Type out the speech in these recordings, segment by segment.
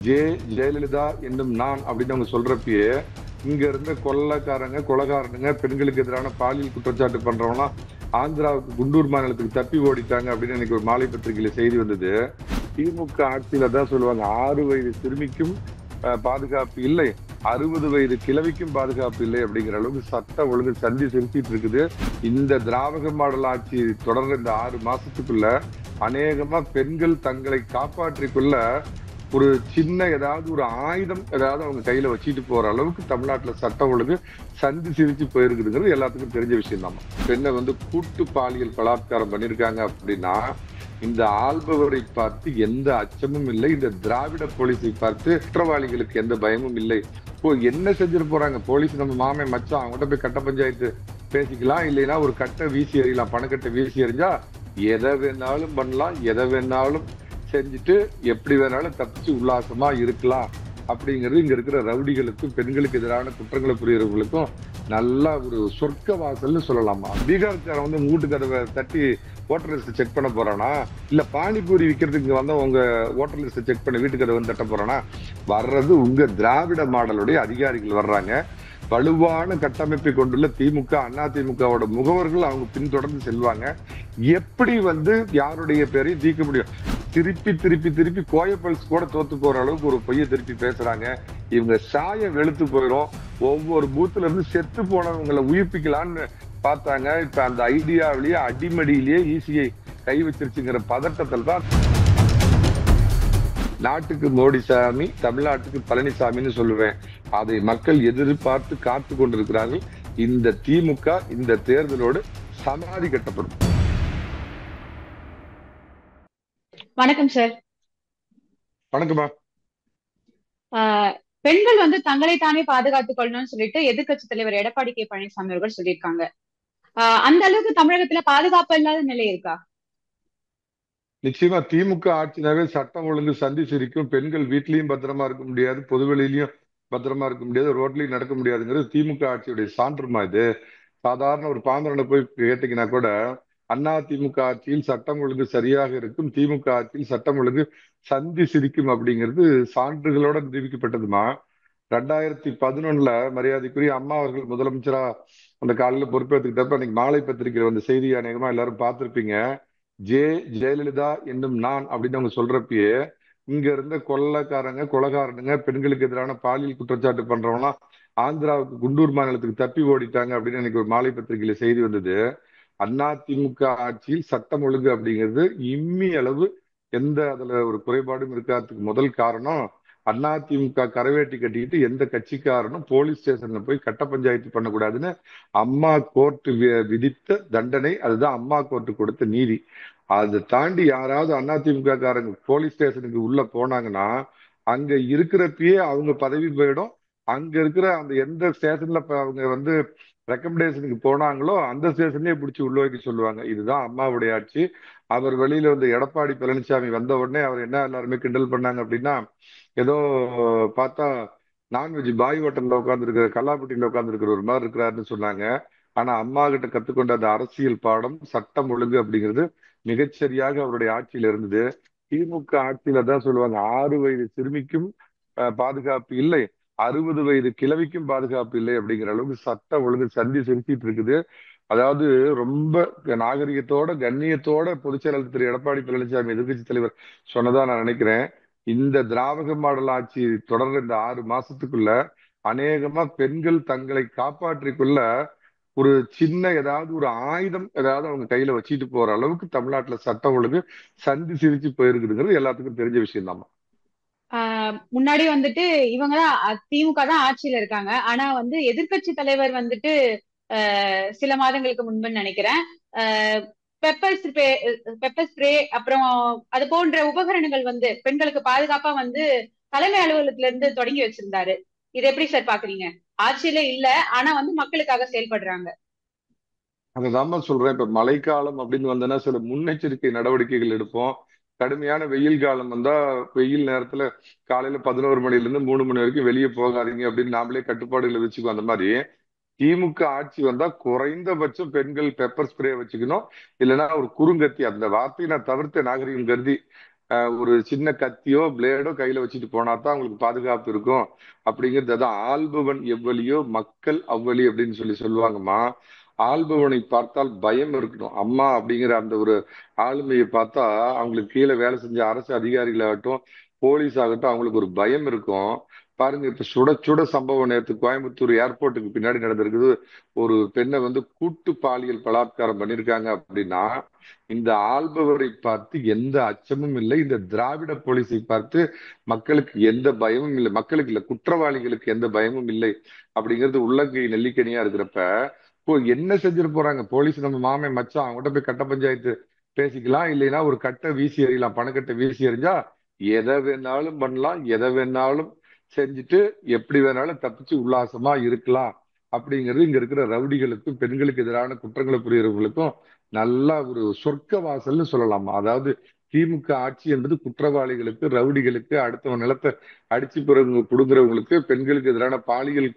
ஜெ ஜெயலலிதா என்னும் நான் அப்படின்னு அவங்க சொல்றப்பயே இங்க இருந்த கொலைகாரனுங்க பெண்களுக்கு எதிரான பாலியல் குற்றச்சாட்டு பண்றவங்களாம் ஆந்திராவுக்கு குண்டூர் மாநிலத்துக்கு தப்பி ஓடிட்டாங்க அப்படின்னு எனக்கு ஒரு மாலை பத்திரிகையில செய்தி வந்தது. திமுக ஆட்சியில தான் சொல்லுவாங்க 6 வயது சிறுமிக்கும் பாதுகாப்பு இல்லை, 60 வயது கிழவிக்கும் பாதுகாப்பு இல்லை அப்படிங்கிற அளவுக்கு சட்ட ஒழுங்கு சந்தி செலுத்திட்டு இருக்குது. இந்த திராவிட மாடல் ஆட்சி தொடர்ந்த இந்த 6 மாசத்துக்குள்ள அநேகமா பெண்கள் தங்களை காப்பாற்றிக் கொள்ள ஒரு சின்ன ஏதாவது ஒரு ஆயுதம் ஏதாவது அவங்க கையில வச்சுட்டு போற அளவுக்கு தமிழ்நாட்டுல சட்டம் ஒழுங்கு சந்தி சிரிச்சு போயிருக்குதுங்கிறது எல்லாத்துக்கும் தெரிஞ்ச விஷயம் தான். பெண்ணை கூட்டு பாலியல் பலாத்காரம் பண்ணிருக்காங்க அப்படின்னா இந்த ஆள்பவரை பார்த்து எந்த அச்சமும் இல்லை, இந்த திராவிட போலீஸை பார்த்து குற்றவாளிகளுக்கு எந்த பயமும் இல்லை. இப்போ என்ன செஞ்சிட்டு போறாங்க போலீஸ்? நம்ம மாமே மச்சான் அவங்ககிட்ட போய் கட்ட பஞ்சாயத்து பேசிக்கலாம், இல்லைன்னா ஒரு கட்டை வீசி எறியலாம், பணக்கட்டை வீசி எறிஞ்சா எதை வேணாலும் பண்ணலாம், எதை வேணாலும் செஞ்சுட்டு எப்படி வேணாலும் தப்பிச்சு உல்லாசமா இருக்கலாம் அப்படிங்கிறது இங்க இருக்கிற ரவுடிகளுக்கும் பெண்களுக்கு எதிரான குற்றங்களை புரியறவங்களுக்கும் நல்லா ஒரு சொர்க்க வாசல்னு சொல்லலாமா. பீகார்காரன் வீட்டு கதவை தட்டி ஓட்டர் லிஸ்ட் செக் பண்ண போறானா, இல்ல பானிபூரி விற்கிறதுக்கு வந்த உங்க ஓட்டர் லிஸ்ட் செக் பண்ண வீட்டு கதவை தட்ட போறானா? வர்றது உங்க திராவிட மாடலுடைய அதிகாரிகள் வர்றாங்க. வலுவான கட்டமைப்பை கொண்டுள்ள திமுக அதிமுகவோட முகவர்கள் அவங்க பின்தொடர்ந்து செல்வாங்க. எப்படி யாருடைய பேரையும் தீர்க்க முடியும்? திருப்பி திருப்பி திருப்பி கோயப்பல்ஸ் கூட தோத்து போற அளவுக்கு ஒரு பொய்யை திருப்பி பேசுறாங்க. இவங்க சாயம் வெளுத்து போயிடும். ஒவ்வொரு பூத்துல இருந்து செத்து போனவங்களை உயிர்ப்பிக்கலான்னு பார்த்தாங்க. இப்ப அந்த ஐடியாவிலேயே அடிமடியிலேயே ஈஸியை கை வச்சிருச்சுங்கிற பதட்டத்தில் தான் நாட்டுக்கு மோடி சாமி, தமிழ்நாட்டுக்கு பழனிசாமின்னு சொல்லுவேன். அதை மக்கள் எதிர்பார்த்து காத்து கொண்டிருக்கிறார்கள். இந்த திமுக இந்த தேர்தலோடு சமாதி கட்டப்படும். வணக்கம் சார். வணக்கம்மா. பெண்கள் தங்களை தானே பாதுகாத்துக் கொள்ளணும்னு சொல்லிட்டு எதிர்க்கட்சி தலைவர் எடப்பாடி கே பழனிசாமி அவர்கள் சொல்லியிருக்காங்க. அந்த அளவுக்கு தமிழகத்துல பாதுகாப்பு இல்லாத நிலை இருக்கா? நிச்சயமா திமுக ஆட்சினாவே சட்டம் ஒழுங்கு சந்தி சிரிக்கும். பெண்கள் வீட்லயும் பத்திரமா இருக்க முடியாது, பொதுவெளியிலயும் பத்திரமா இருக்க முடியாது, ரோட்லயும் நடக்க முடியாதுங்கிறது திமுக ஆட்சியுடைய சான்றுமா இது. சாதாரண ஒரு பாமரனை போய் கேட்டீங்கன்னா கூட அண்ணா திமுக ஆட்சியில் சட்டம் ஒழுங்கு சரியாக இருக்கும், திமுக ஆட்சியில் சட்டம் ஒழுங்கு சந்தி சிரிக்கும் அப்படிங்கிறது சான்றுகளோட நிரூபிக்கப்பட்டதுமா. 2011 மரியாதைக்குரிய அம்மா அவர்கள் முதலமைச்சரா அந்த காலையில பொறுப்பேற்றுக்கிட்டப்ப அன்னைக்கு மாலை பத்திரிகையில வந்த செய்தி அநேகமா எல்லாரும் பார்த்திருப்பீங்க. ஜெ ஜெயலலிதா என்னும் நான் அப்படின்னு அவங்க சொல்றப்பயே இங்க இருந்த கொலைகாரனுங்க பெண்களுக்கு எதிரான பாலியல் குற்றச்சாட்டு பண்றவங்களாம் ஆந்திராவுக்கு குண்டூர் மாநிலத்துக்கு தப்பி ஓடிட்டாங்க அப்படின்னு எனக்கு ஒரு மாலை பத்திரிகையில செய்தி வந்தது. அதிமுக ஆட்சியில் சட்டம் ஒழுங்கு அப்படிங்கிறது இம்மி அளவு எந்த அதுல ஒரு குறைபாடும் இருக்காததுக்கு முதல் காரணம் அதிமுக கரவேட்டி கட்டிக்கிட்டு எந்த கட்சிக்காரனும் போலீஸ் ஸ்டேஷன்ல போய் கட்ட பஞ்சாயத்து பண்ணக்கூடாதுன்னு அம்மா கோர்ட் விதித்த தண்டனை. அதுதான் அம்மா கோர்ட் கொடுத்த நீதி. அதை தாண்டி யாராவது அதிமுக காரங்க போலீஸ் ஸ்டேஷனுக்கு உள்ள போனாங்கன்னா அங்க இருக்கிறப்பயே அவங்க பதவி போயிடும். அங்க இருக்கிற அந்த எந்த ஸ்டேஷன்ல அவங்க ரெக்கமெண்டேஷனுக்கு போனாங்களோ அந்த ஸ்டேஷன்லயே பிடிச்சி உள்ள வைக்க சொல்லுவாங்க. இதுதான் அம்மாவுடைய ஆட்சி. அவர் வெளியில எடப்பாடி பழனிசாமி வந்த உடனே அவர் என்ன எல்லாருமே கிண்டல் பண்ணாங்க அப்படின்னா, ஏதோ பார்த்தா நான்வெஜ் பாய் ஹோட்டல்ல உட்கார்ந்து இருக்கிற கல்லாப்பட்டியில உட்கார்ந்து இருக்கிற ஒரு மாதிரி இருக்கிறாருன்னு சொன்னாங்க. ஆனா அம்மா கிட்ட கத்துக்கொண்ட அந்த அரசியல் பாடம் சட்டம் ஒழுங்கு அப்படிங்கிறது மிகச்சரியாக அவருடைய ஆட்சியில இருந்தது. திமுக ஆட்சியில தான் சொல்லுவாங்க 6 வயது சிறுமிக்கும் பாதுகாப்பு இல்லை, 60 வயது கிழவிக்கும் பாதுகாப்பு இல்லை அப்படிங்கிற அளவுக்கு சட்ட ஒழுங்கு சந்தி செலுத்திட்டு இருக்குது. அதாவது ரொம்ப நாகரிகத்தோட கண்ணியத்தோட பொதுச் செயலாளர் திரு எடப்பாடி பழனிசாமி எதிர்க்கட்சி தலைவர் சொன்னதா நான் நினைக்கிறேன். இந்த திராவிட மாடல் ஆட்சி தொடர்ந்த இந்த 6 மாசத்துக்குள்ள அநேகமா பெண்கள் தங்களை காப்பாற்றிக் கொள்ள ஒரு சின்ன ஏதாவது ஒரு ஆயுதம் ஏதாவது அவங்க கையில வச்சுட்டு போற அளவுக்கு தமிழ்நாட்டுல சட்டம் ஒழுங்கு சந்தி சிரிச்சு போயிருக்குதுங்கிறது எல்லாத்துக்கும் தெரிஞ்ச விஷயம் தான். முன்னாடி இவங்கதான் திமுக தான் ஆட்சியில இருக்காங்க. ஆனா எதிர்க்கட்சி தலைவர் சில மாதங்களுக்கு முன்பு நினைக்கிறேன் பெப்பர் ஸ்ப்ரே பெப்பர் ஸ்ப்ரே அப்புறம் அது போன்ற உபகரணங்கள் பெண்களுக்கு பாதுகாப்பா தலைமை அலுவலகத்துல இருந்து தொடங்கி வச்சிருந்தாரு. இது எப்படி சார் பாக்குறீங்க? ஆட்சியில இல்ல, ஆனா மக்களுக்காக செயல்படுறாங்க. அதான் சொல்றேன். இப்ப மழைக்காலம் அப்படின்னு வந்தோன்னா சில முன்னெச்சரிக்கை நடவடிக்கைகள் எடுப்போம். கடுமையான வெயில் காலம் வந்தா வெயில் நேரத்துல காலையில 11 மணில இருந்து 3 மணி வரைக்கும் வெளியே போகாதீங்க அப்படின்னு நாமளே கட்டுப்பாடுகளை வச்சுக்குவோம். அந்த மாதிரி திமுக ஆட்சி வந்தா குறைந்தபட்சம் பெண்கள் பெப்பர் ஸ்ப்ரே வச்சுக்கணும், இல்லைன்னா ஒரு குறுங்கத்தி. அந்த வார்த்தையை நான் தவிர்த்த நாகரிகம் கருதி ஒரு சின்ன கத்தியோ பிளேடோ கையில வச்சுட்டு போனா தான் அவங்களுக்கு பாதுகாப்பு இருக்கும். அப்படிங்கிறது அதான் ஆள்பவன் எவ்வளியோ மக்கள் அவ்வளி அப்படின்னு சொல்லுவாங்கம்மா. ஆள்பவனை பார்த்தால் பயம் இருக்கணும். அம்மா அப்படிங்கிற அந்த ஒரு ஆளுமையை பார்த்தா அவங்களுக்கு கீழே வேலை செஞ்ச அரசு அதிகாரிகளாகட்டும், போலீஸ் ஆகட்டும், அவங்களுக்கு ஒரு பயம் இருக்கும். பாருங்க, இப்ப சுட சுட சம்பவம் நேற்று கோயம்புத்தூர் ஏர்போர்ட்டுக்கு பின்னாடி நடந்திருக்குது. ஒரு பெண்ணை வந்து கூட்டு பாலியல் பலாத்காரம் பண்ணியிருக்காங்க அப்படின்னா, இந்த ஆள்பவரை பார்த்து எந்த அச்சமும் இல்லை. இந்த திராவிட போலீஸை பார்த்து மக்களுக்கு எந்த பயமும் இல்லை. மக்களுக்கு இல்ல, குற்றவாளிகளுக்கு எந்த பயமும் இல்லை. அப்படிங்கிறது உள்ளங்கை நெல்லிக்கனியா இருக்கிறப்ப, இப்போ என்ன செஞ்சுட்டு போறாங்க போலீஸ்? நம்ம மாமன் மச்சான் அவங்ககிட்ட போய் கட்ட பஞ்சாயத்து பேசிக்கலாம், இல்லைன்னா ஒரு கட்டை வீசி எறியலாம். பணக்கட்டை வீசி எறிஞ்சா எதை வேணாலும் பண்ணலாம், எதை வேணாலும் செஞ்சுட்டு எப்படி வேணாலும் தப்பிச்சு உல்லாசமா இருக்கலாம். அப்படிங்கிறது இங்க இருக்கிற ரவுடிகளுக்கும் பெண்களுக்கு எதிரான குற்றங்களை புரியறவங்களுக்கும் நல்ல ஒரு சொர்க்க வாசல்னு சொல்லலாமா. அதாவது திமுக ஆட்சி என்பது குற்றவாளிகளுக்கு, ரவுடிகளுக்கு, அடுத்தவன் நிலத்தை அடிச்சு புடுங்குறவங்களுக்கு, பெண்களுக்கு எதிரான பாலியல்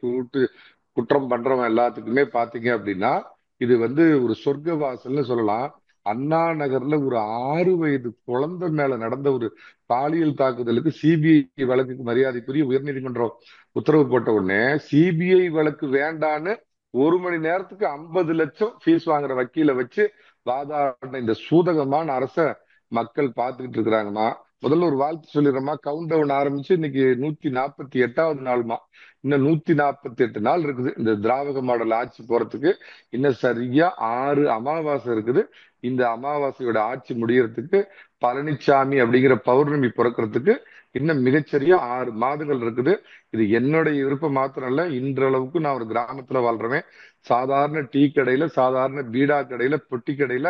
குற்றம் பண்றவன் எல்லாத்துக்குமே பாத்தீங்க அப்படின்னா இது வந்து ஒரு சொர்க்க வாசல்னு சொல்லலாம். அண்ணா நகர்ல ஒரு 6 வயது குழந்தை மேல நடந்த ஒரு பாலியல் தாக்குதலுக்கு சிபிஐ வழக்குக்கு மரியாதைக்குரிய உயர்நீதிமன்றம் உத்தரவு போட்ட உடனே சிபிஐ வழக்கு வேண்டான்னு 1 மணி நேரத்துக்கு 50 லட்சம் ஃபீஸ் வாங்குற வக்கீல வச்சு வாதாடின இந்த சூதகமான அரச மக்கள் பார்த்துக்கிட்டு இருக்கிறாங்கம்மா. முதல்ல ஒரு வாழ்த்து சொல்லிடுறோமா. கவுண்ட் டவுன் ஆரம்பிச்சு இன்னைக்கு 148வது நாள்மா. இன்னும் 148 நாள் இருக்குது இந்த திராவிட மாடல் ஆட்சி போறதுக்கு. இன்னும் சரியா 6 அமாவாசை இருக்குது. இந்த அமாவாசையோட ஆட்சி முடியறதுக்கு, பழனிசாமி அப்படிங்கிற பௌர்ணமி பிறக்கிறதுக்கு இன்னும் மிகச்சரியா 6 மாதங்கள் இருக்குது. இது என்னுடைய விருப்பம் மாத்திரம் இல்ல. இன்றளவுக்கு நான் ஒரு கிராமத்துல வாழ்றவன். சாதாரண டீ கடையில, சாதாரண பீடா கடையில, பொட்டி கடையில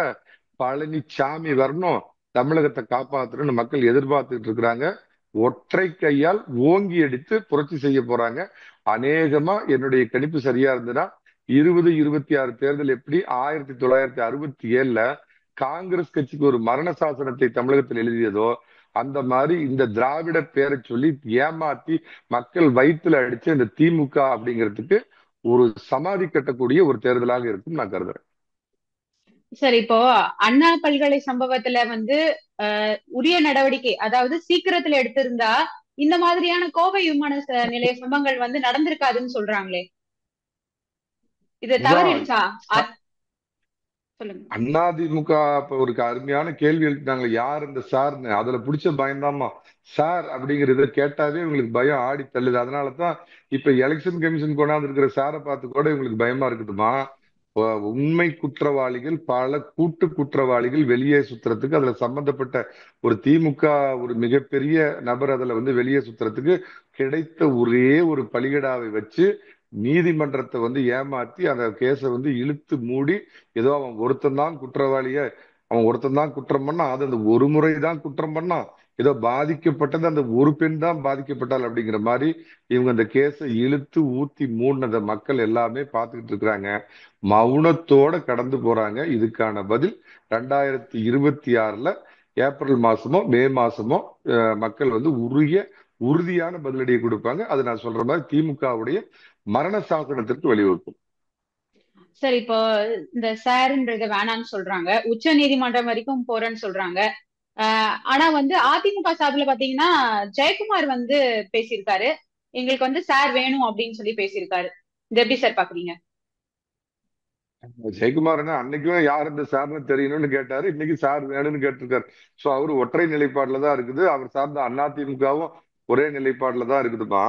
பழனிசாமி வரணும், தமிழகத்தை காப்பாற்றணும்னு மக்கள் எதிர்பார்த்துட்டு இருக்கிறாங்க. ஒற்றை கையால் ஓங்கி அடித்து புரட்சி செய்ய போறாங்க. அநேகமா என்னுடைய கணிப்பு சரியா இருந்ததுன்னா 2026 தேர்தல் எப்படி 1967ல காங்கிரஸ் கட்சிக்கு ஒரு மரண சாசனத்தை தமிழகத்தில் எழுதியதோ, அந்த மாதிரி இந்த திராவிட பேரை சொல்லி ஏமாத்தி மக்கள் வயிற்றுல அடிச்ச இந்த திமுக அப்படிங்கிறதுக்கு ஒரு சமாதி கட்டக்கூடிய ஒரு தேர்தலாக இருக்கும் நான் கருதுறேன். சார், இப்போ அண்ணா பல்கலை சம்பவத்துல வந்து உரிய நடவடிக்கை, அதாவது சீக்கிரத்துல எடுத்திருந்தா இந்த மாதிரியான கோவை விமான நிலைய சம்பவங்கள் வந்து நடந்திருக்காதுன்னு சொல்றாங்களே, இது இதுதான் தவறிடுச்சா? சொல்லுங்க. அதிமுக இப்ப ஒரு அருமையான கேள்வி எழுப்பினாங்க, யார் இந்த சார்னு. அதுல பிடிச்ச பயம்தாம்மா சார் அப்படிங்கறத கேட்டாவே உங்களுக்கு பயம் ஆடி தள்ளுது. அதனாலதான் இப்ப எலெக்ஷன் கமிஷன் கொண்டாந்து இருக்கிற சாரை பார்த்து கூட உங்களுக்கு பயமா இருக்குதுமா. உண்மை குற்றவாளிகள், பல கூட்டு குற்றவாளிகள் வெளியே சுத்துறதுக்கு, அதுல சம்பந்தப்பட்ட ஒரு திமுக ஒரு மிகப்பெரிய நபர் அதுல வந்து வெளியே சுத்துறதுக்கு கிடைத்த ஒரே ஒரு பலிகடாவை வச்சு நீதிமன்றத்தை வந்து ஏமாத்தி அந்த கேஸை வந்து இழுத்து மூடி, ஏதோ அவன் ஒருத்தன் தான் குற்றவாளிய, அவன் ஒருத்தன் தான் குற்றம் பண்ணான், அது அந்த ஒரு முறை தான் குற்றம் பண்ணான், ஏதோ பாதிக்கப்பட்டது அந்த ஒரு பெண் தான் பாதிக்கப்பட்டாள் அப்படிங்கிற மாதிரி இவங்க அந்த கேஸை இழுத்து ஊத்தி மூடினத மக்கள் எல்லாமே பார்த்துக்கிட்டு இருக்கிறாங்க. மௌனத்தோட கடந்து போறாங்க. இதுக்கான பதில் 2026ல ஏப்ரல் மாசமோ மே மாசமோ மக்கள் வந்து உறுதியான பதிலடியை கொடுப்பாங்க. அது நான் சொல்ற மாதிரி திமுகவுடைய மரண சாசனத்திற்கு வழிவகுக்கும். சார், இப்போ இந்த சார்ன்றத வேணாம்னு சொல்றாங்க, உச்ச நீதிமன்றம் வரைக்கும் போறேன்னு சொல்றாங்க. ஆனா வந்து அதிமுக சார்பில் பாத்தீங்கன்னா ஜெயக்குமார் வந்து பேசியிருக்காரு, எங்களுக்கு வந்து சார் வேணும் அப்படின்னு சொல்லி பேசியிருக்காரு. இது எப்படி சார் பாக்குறீங்க? ஜெயக்குமார் அன்னைக்கும் யார் இந்த சார்னு தெரியணும்னு கேட்டாரு, இன்னைக்கு சார் வேணும்னு கேட்டிருக்காரு. சோ அவரு ஒற்றை நிலைப்பாடுல தான் இருக்குது. அவர் சார்ந்த அதிமுகவும் ஒரே நிலைப்பாடுல தான் இருக்குதுமா.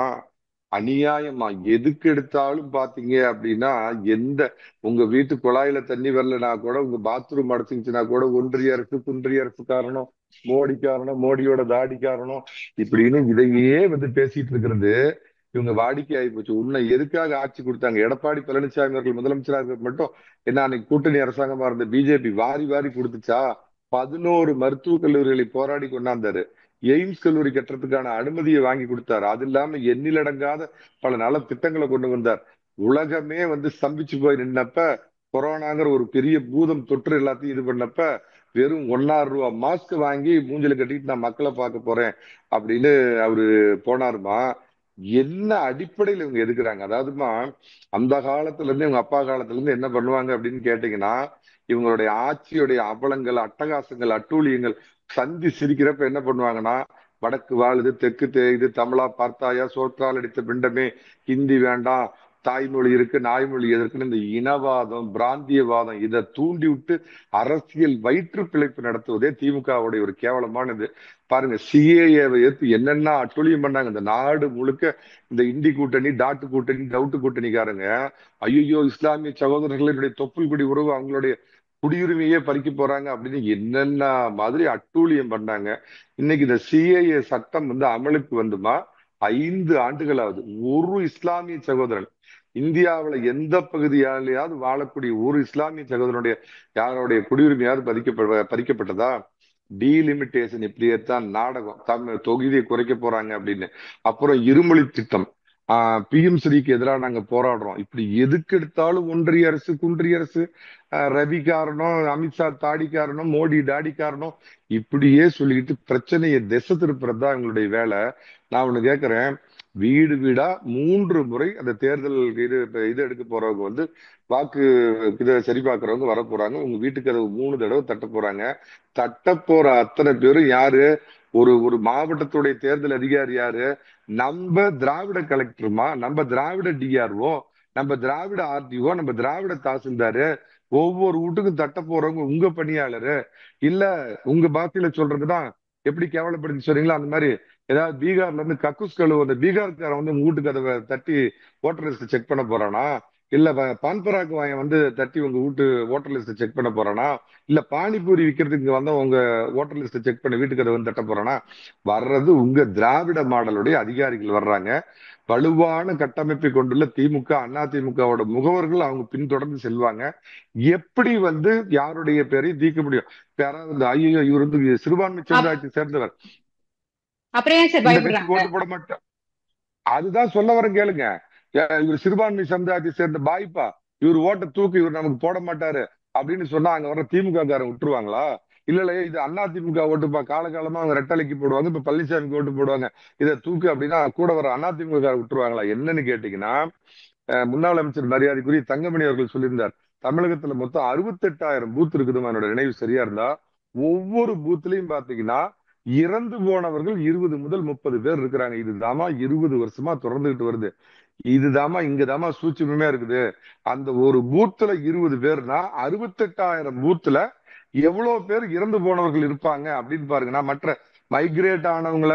அநியாயமா எதுக்கு எடுத்தாலும் பாத்தீங்க அப்படின்னா, எந்த உங்க வீட்டு குழாயில தண்ணி வரலனா கூட, உங்க பாத்ரூம் அடைச்சிருச்சுன்னா கூட ஒன்றிய அரசு, குன்றிய அரசு காரணம், மோடி காரணம், மோடியோட தாடி காரணம், இப்படின்னு இதையே வந்து பேசிட்டு இருக்கிறது இவங்க வாடிக்கையாகி போச்சு. உன்னை எதுக்காக ஆட்சி கொடுத்தாங்க? எடப்பாடி பழனிசாமி அவர்கள் முதலமைச்சராக இருக்கிறது மட்டும் என்ன அன்னைக்கு கூட்டணி அரசாங்கமா இருந்த பிஜேபி வாரி வாரி கொடுத்துச்சா? 11 மருத்துவக் கல்லூரிகளை போராடி கொண்டாந்தாரு. எய்ம்ஸ் கல்லூரி கட்டுறதுக்கான அனுமதியை வாங்கி கொடுத்தாரு. அது இல்லாம எண்ணிலடங்காத பல நல திட்டங்களை கொண்டு வந்தார். உலகமே வந்து ஸ்தம்பிச்சு போய் நின்னப்ப, கொரோனாங்கிற ஒரு பெரிய பூதம் தொற்று எல்லாத்தையும் இது பண்ணப்ப, வெறும் 1,000 ரூபாய் மாஸ்க் வாங்கி மூஞ்சில கட்டிட்டு நான் மக்களை பார்க்க போறேன் அப்படின்னு அவரு போனாருமா. என்ன அடிப்படையில் இவங்க எதுக்குறாங்க? அதாவதுமா, அந்த காலத்துல இருந்து இவங்க அப்பா காலத்துல இருந்து என்ன பண்ணுவாங்க அப்படின்னு கேட்டீங்கன்னா, இவங்களுடைய ஆட்சியுடைய அவலங்கள், அட்டகாசங்கள், அட்டூழியங்கள் சந்தி சிரிக்கிறப்ப என்ன பண்ணுவாங்கன்னா, வடக்கு வாழுது தெற்கு தேயுது தமிழா பார்த்தாயா சோற்றால் அடித்த பிண்டமே, ஹிந்தி வேண்டாம், தாய்மொழி இருக்கு நாய்மொழி எதற்குன்னு இந்த இனவாதம் பிராந்தியவாதம் இதை தூண்டி விட்டு அரசியல் வயிற்று பிழைப்பு நடத்துவதே திமுகவுடைய ஒரு கேவலமானது. பாருங்க, சிஏஏவை ஏற்று என்னென்ன அட்டூழியம் பண்ணாங்க இந்த நாடு முழுக்க. இந்த இந்தி கூட்டணி டாட்டு கூட்டணி டவுட்டு கூட்டணிக்காரங்க ஐயோ இஸ்லாமிய சகோதரர்களுடைய தொப்புள் குடி உறவு அவங்களுடைய குடியுரிமையே பறிக்க போறாங்க அப்படின்னு என்னென்ன மாதிரி அட்டூழியம் பண்ணாங்க. இன்னைக்கு இந்த சிஏஏ சட்டம் அமலுக்கு வந்துமா 5 ஆண்டுகள் ஆகுது. ஒரு இஸ்லாமிய சகோதரன் இந்தியாவுல எந்த பகுதியாலேயாவது வாழக்கூடிய ஒரு இஸ்லாமிய சகோதரனுடைய யாருடைய குடியுரிமையாவது பறிக்கப்பட்டதா? டீலிமிட்டேஷன் இப்படியே தான் நாடகம். தொகுதியை குறைக்க போறாங்க அப்படின்னு. அப்புறம் இருமொழி திட்டம், பிஎம் ஸ்ரீக்கு எதிராக நாங்க போராடுறோம். இப்படி எதுக்கு எடுத்தாலும் ஒன்றிய அரசு குன்றிய அரசு, ரவி காரணம், அமித்ஷா தாடி காரணம், மோடி டாடி காரணம், இப்படியே சொல்லிட்டு பிரச்சனையை திசை திருப்புறது தான் எங்களுடைய வேலை. நான் ஒண்ணு கேட்கிறேன், வீடு வீடா 3 முறை அந்த தேர்தல் இது எடுக்க போறவங்க வாக்கு இதை சரி பார்க்கறவங்க வர போறாங்க. உங்க வீட்டுக்கு அதை 3 தடவை தட்ட போறாங்க. தட்ட போற அத்தனை பேரும் யாரு? ஒரு ஒரு மாவட்டத்துடைய தேர்தல் அதிகாரி யாரு? நம்ம திராவிட கலெக்டருமா, நம்ம திராவிட டிஆர்ஓ, நம்ம திராவிட ஆர்டிஓ, நம்ம திராவிட தாசில்தாரு, ஒவ்வொரு வீட்டுக்கும் தட்ட போறவங்க உங்க பணியாளரு. இல்ல உங்க பாஷையில சொல்றதுதான் எப்படி கேவலப்படுத்தி சொல்றீங்களா அந்த மாதிரி ஏதாவது பீகார்ல இருந்து கக்கூஸ் கழுவு அந்த பீகார்காரன் உங்க வீட்டு கதவை தட்டி ஓட்டர் லிஸ்ட் செக் பண்ண போறானா? இல்ல பான்பராக்கு வாயன் தட்டி உங்க வீட்டு ஓட்டர் லிஸ்ட் செக் பண்ண போறானா? இல்ல பானிபூரி விற்கிறதுக்கு உங்க ஓட்டர் லிஸ்ட் செக் பண்ண வீட்டுக்கு கதவை தட்ட போறானா? வர்றது உங்க திராவிட மாடலுடைய அதிகாரிகள் வர்றாங்க. வலுவான கட்டமைப்பை கொண்டுள்ள திமுக அண்ணா திமுகவோட முகவர்கள் அவங்க பின்தொடர்ந்து செல்வாங்க. எப்படி யாருடைய பேரையும் தீர்க்க முடியும்? யாராவது ஐயோ இவர் சிறுபான்மை சமுதாயத்தை சேர்ந்தவர், அப்புறம் ஏன் சார் இந்த கட்சிக்கு பயப்படுறாங்க? ஓட்டு போட மாட்டேன், அதுதான் சொல்ல வரேன் கேளுங்க. இவர் சிறுபான்மை சமுதாயத்தை சேர்ந்த பாய்ப்பா, இவர் ஓட்ட தூக்கு, இவர் நமக்கு போட மாட்டாரு அப்படின்னு சொன்னா அங்க வர திமுக காரன் விட்டுருவாங்களா? இல்ல இல்ல இது அண்ணா திமுக ஓட்டுப்பா, காலகாலமா அவங்க ரெட்டலைக்கு போடுவாங்க, இப்ப பழனிசாமிக்கு ஓட்டு போடுவாங்க, இதை தூக்கு அப்படின்னா கூட வர அண்ணா திமுக விட்டுருவாங்களா? என்னன்னு கேட்டீங்கன்னா, முன்னாள் அமைச்சர் மரியாதைக்குரிய தங்கமணி அவர்கள் சொல்லியிருந்தார், தமிழகத்துல மொத்தம் 68,000 பூத் இருக்குதுமா, என்னோட நினைவு சரியா இருந்தா. ஒவ்வொரு பூத்லயும் பாத்தீங்கன்னா இறந்து போனவர்கள் 20 முதல் 30 பேர் இருக்கிறாங்க. இதுதாமா 20 வருஷமா தொடர்ந்துகிட்டு வருது. இதுதாமா இங்கதாமா சூட்சுமமே இருக்குது. அந்த ஒரு பூத்துல 20 பேர்னா 68,000 பூத்துல எவ்வளவு பேர் இறந்து போனவர்கள் இருப்பாங்க அப்படின்னு பாருங்க. நான் மற்ற மைக்ரேட் ஆனவங்கள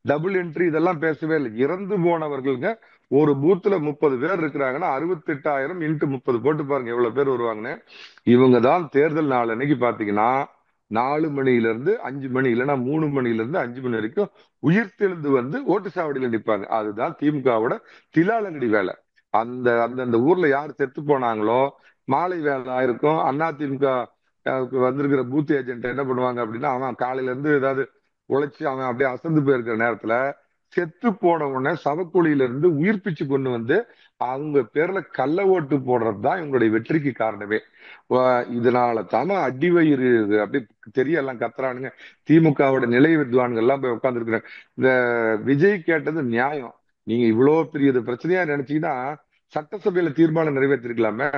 டபுள் என்ட்ரி இதெல்லாம் பேசவே இல்லை. இறந்து போனவர்களுங்க ஒரு பூத்துல 30 பேர் இருக்கிறாங்கன்னா 68,000 இன்ட்டு 30 போட்டு பாருங்க எவ்வளவு பேர் வருவாங்கன்னு. இவங்க தான் தேர்தல் நாள் அன்னைக்கு பாத்தீங்கன்னா 4 மணியிலிருந்து 5 மணி, இல்லைன்னா 3 மணியிலிருந்து 5 மணி வரைக்கும் உயிர்த்தெழுந்து ஓட்டு சாவடியில நிற்பாங்க. அதுதான் திமுகவோட தில்லாலங்கடி வேலை. அந்தந்த ஊர்ல யார் செத்து போனாங்களோ மாலை வேலை ஆயிருக்கும். அண்ணா திமுக வந்திருக்கிற பூத் ஏஜென்ட் என்ன பண்ணுவாங்க அப்படின்னா, அவன் காலையில இருந்து ஏதாவது உழைச்சு அவன் அப்படியே அசந்து போயிருக்கிற நேரத்துல செத்து போன உடனே சவக்குழியில இருந்து உயிர்ப்பிச்சு கொண்டு அவங்க பேர்ல கள்ள ஓட்டு போடுறது தான் இவங்களுடைய வெற்றிக்கு காரணமே. இதனால தானே அடிவயிறு அப்படி தெரியலாம் கத்துறானுங்க. திமுகவோட நிலை வித்வான்கள் எல்லாம் போய் உட்கார்ந்து இருக்கிறாங்க. இந்த விஜய் கேட்டது நியாயம். நீங்க இவ்வளவு பெரிய பிரச்சனையா நினைச்சீங்கன்னா சட்டசபையில தீர்மானம் நிறைவேற்றிருக்கலாமே.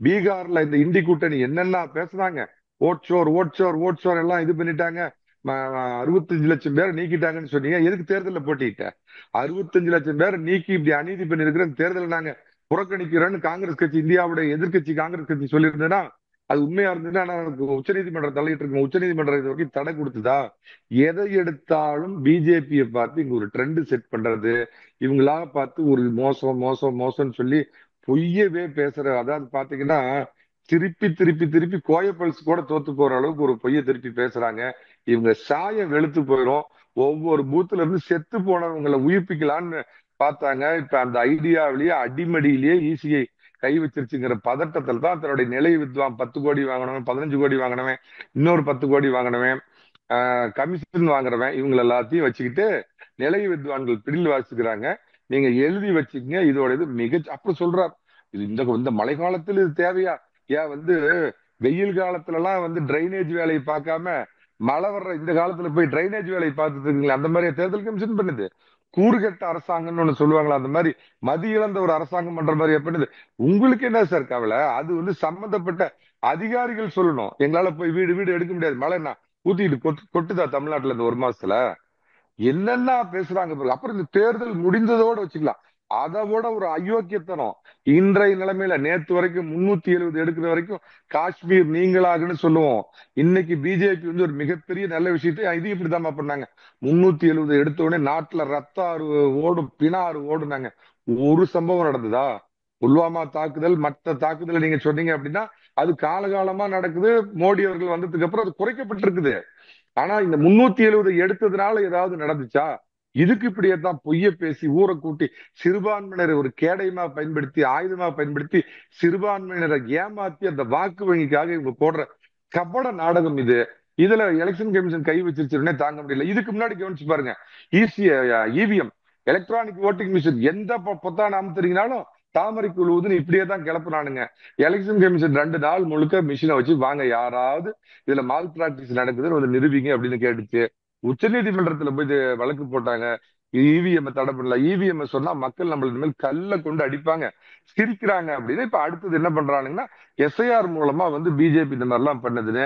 பீகார்ல இந்த இந்தி கூட்டணி என்னென்ன பேசுனாங்க, ஓட்சோர் ஓட்சோர் ஓட்சோர் எல்லாம் இது பண்ணிட்டாங்க, 65 லட்சம் பேரை நீக்கிட்டாங்கன்னு சொன்னீங்க. எதுக்கு தேர்தலில் போட்டிட்ட? 65 லட்சம் பேரை நீக்கி இப்படி அநீதி பண்ணிருக்கிற தேர்தலை நாங்க புறக்கணிக்கிறோம்னு காங்கிரஸ் கட்சி, இந்தியாவுடைய எதிர்கட்சி காங்கிரஸ் கட்சி சொல்லியிருந்தேன்னா அது உண்மையா இருந்ததுன்னா உச்சநீதிமன்றம் தலையிட்டு இருக்கும். உச்சநீதிமன்றம் இது வரைக்கும் தடை கொடுத்ததா? எதை எடுத்தாலும் பிஜேபியை பார்த்து இங்க ஒரு ட்ரெண்ட் செட் பண்றது, இவங்களா பார்த்து ஒரு மோசம் மோசம் மோசம்னு சொல்லி பொய்யவே பேசுற. அதாவது பாத்தீங்கன்னா திருப்பி திருப்பி திருப்பி கோயப்பல்ஸ் கூட தோத்து போற அளவுக்கு ஒரு பொய்ய திருப்பி பேசுறாங்க. இவங்க சாயம் வெளுத்து போயிடும். ஒவ்வொரு பூத்துல இருந்து செத்து போனவங்களை உயிர்ப்பிக்கலான்னு பார்த்தாங்க. இப்ப அந்த ஐடியாவிலேயே அடிமடியிலேயே ஈஸியை கை வச்சிருச்சுங்கிற பதட்டத்தில் தான் தன்னுடைய நிலை வித்வான் 10 கோடி வாங்கினவன், 15 கோடி வாங்கினவன், இன்னொரு 10 கோடி வாங்கினவன், கமிஷன் வாங்குறவன், இவங்க எல்லாத்தையும் வச்சுக்கிட்டு நிலை வித்வான்கள் பிடில் வாசிக்கிறாங்க. நீங்க எழுதி வச்சுக்கங்க, இதோட இது மிக அப்படி சொல்றார். இது இந்த மழை காலத்தில் இது தேவையா? ஏன் வெயில் காலத்துல எல்லாம் டிரைனேஜ் வேலையை பார்க்காம மழை வர்ற இந்த காலத்துல போய் டிரைனேஜ் வேலையை பார்த்துட்டு இருக்கீங்களா? அந்த மாதிரி தேர்தல் கமிஷன் பண்ணுது. கூறுகட்ட அரசாங்கம்னு ஒண்ணு சொல்லுவாங்களா, அந்த மாதிரி மதி இழந்த ஒரு அரசாங்கம் பண்ற மாதிரி பண்ணுது. உங்களுக்கு என்ன சார் கவலை? அது சம்பந்தப்பட்ட அதிகாரிகள் சொல்லணும். எங்களால போய் வீடு வீடு எடுக்க முடியாது. மழைன்னா ஊத்திட்டு கொட்டுதா தமிழ்நாட்டுல இந்த ஒரு மாசத்துல? என்னென்ன பேசுறாங்க பாருங்க. அப்புறம் இந்த தேர்தல் முடிந்ததோட வச்சுக்கலாம். அதை விட ஒரு அயோக்கியத்தனம் இன்றைய நிலைமையில, நேத்து வரைக்கும் 370 எடுக்கிற வரைக்கும் காஷ்மீர் நீங்களாகன்னு சொல்லுவோம். இன்னைக்கு பிஜேபி வந்து ஒரு மிகப்பெரிய நல்ல விஷயத்தை இது இப்படிதாம்மா பண்ணாங்க. 370 எடுத்த உடனே நாட்டுல ரத்த ஆறு ஓடும், பிண ஆறு ஓடுனாங்க. ஒரு சம்பவம் நடந்ததா? புல்வாமா தாக்குதல், மற்ற தாக்குதல் நீங்க சொன்னீங்க அப்படின்னா அது காலகாலமா நடக்குது. மோடி அவர்கள் வந்ததுக்கு அப்புறம் அது குறைக்கப்பட்டிருக்குது. ஆனா இந்த 370 எடுத்ததுனால ஏதாவது நடந்துச்சா? இதுக்கு இப்படியே தான் பொய்ய பேசி ஊரை கூட்டி சிறுபான்மையினரை ஒரு கேடயமா பயன்படுத்தி, ஆயுதமா பயன்படுத்தி சிறுபான்மையினரை ஏமாத்தி அந்த வாக்கு வங்கிக்காக இவங்க போடுற கபட நாடகம் இது. இதுல எலெக்ஷன் கமிஷன் கை வச்சிருச்சுன்னே தாங்க முடியல. இதுக்கு முன்னாடி கவனிச்சு பாருங்க. Easy EVM, electronic voting machine, எந்த பொத்தான அமுத்துறீங்கனாலும் தாமரை குழுவுதுன்னு இப்படியே தான் கிளப்புனானுங்க. எலெக்ஷன் கமிஷன் 2 நாள் முழுக்க மிஷினை வச்சு வாங்க, யாராவது இதுல மால் பிராக்டிஸ் நடக்குதுன்னு வந்து நிரூபிங்க அப்படின்னு கேட்டுச்சு. உச்ச நீதிமன்றத்துல போய் வழக்கு போட்டாங்க. இவிஎம் தடை பண்ணல. இவிஎம் சொன்னா மக்கள் நம்மளுக்கு மேல் கல்ல கொண்டு அடிப்பாங்க, சிரிக்கிறாங்க அப்படின்னு. இப்ப அடுத்தது என்ன பண்றானுங்கன்னா எஸ்ஐஆர் மூலமா வந்து பிஜேபி இந்த மாதிரி எல்லாம் பண்ணுதுன்னு